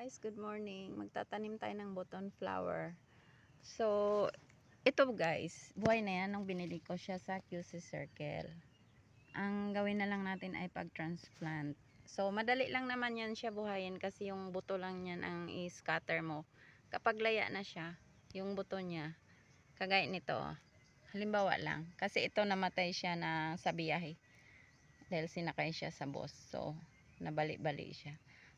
Guys, good morning. Magtatanim tayo ng button flower. So, ito guys, buhay na yan nung binili ko siya sa QC Circle. Ang gawin na lang natin ay pag-transplant. So, madali lang naman yan siya buhayin kasi yung buto lang yan ang i-scatter mo. Kapag laya na siya, yung buto niya, kagaya nito. Halimbawa lang, kasi ito namatay siya na sa biyahe. Dahil sinakay siya sa bus. So, nabali-bali siya.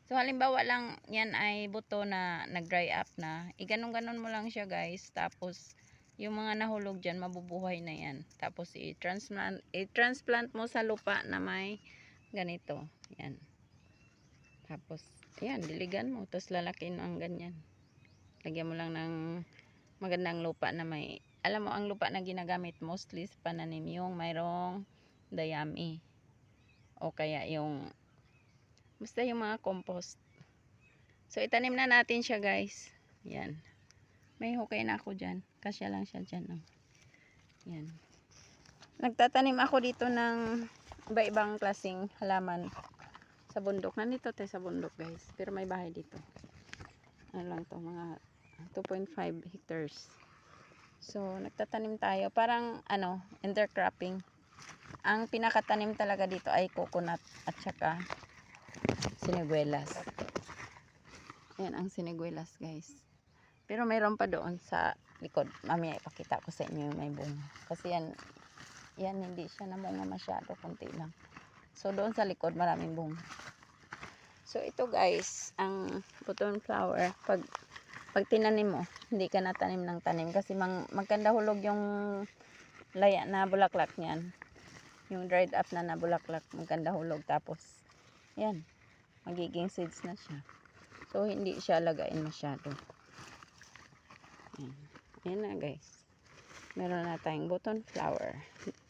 So, halimbawa lang, yan ay buto na nag-dry up na. Iganon-ganon mo lang siya guys. Tapos, yung mga nahulog dyan, mabubuhay na yan. Tapos, i-transplant mo sa lupa na may ganito. Yan. Tapos, yan, diligan mo. Tapos, lalakin ang ganyan. Lagyan mo lang ng magandang lupa na may, alam mo, ang lupa na ginagamit mostly sa pananim, yung mayroong dayami. O kaya yung basta yung mga compost. So, itanim na natin siya guys. Yan. May hukay na ako dyan. Kasya lang siya dyan. Oh. Yan. Nagtatanim ako dito ng iba-ibang klaseng halaman sa bundok. Nandito tayo sa bundok guys. Pero may bahay dito. Ano lang to, mga 2.5 hectares. So, nagtatanim tayo. Parang, intercropping. Ang pinakatanim talaga dito ay coconut at saka siniguelas. Yan ang siniguelas guys. Pero mayroon pa doon sa likod. Mamaya ipakita ko sa inyo yung may bunga. Kasi yan hindi siya namunga masyado. Kunti lang. So doon sa likod maraming bunga. So ito guys, ang button flower. Pag tinanim mo, hindi ka natanim ng tanim. Kasi magkanda hulog yung laya na bulaklak niyan. Yung dried up na bulaklak. Magkanda hulog. Tapos, yan. Magiging seeds na siya. So, hindi siya lagain masyado. Ayan. Ayan na guys. Meron na tayong button flower.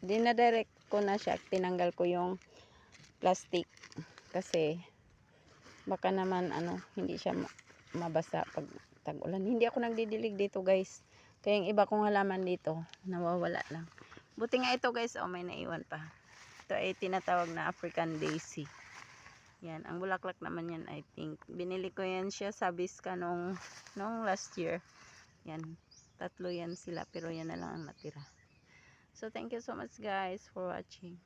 Dinadirect ko na siya. Tinanggal ko yung plastic. Kasi, baka naman, hindi siya mabasa pag tag-ulan. Hindi ako nagdidilig dito guys. Kaya yung iba kong halaman dito, nawawala lang. Buti nga ito guys, may naiwan pa. Ito ay tinatawag na African Daisy. Yan, ang bulaklak naman yan, I think. Binili ko yan siya sa Biska nung last year. Yan, 3 yan sila, pero yan na lang ang natira. So, thank you so much guys for watching.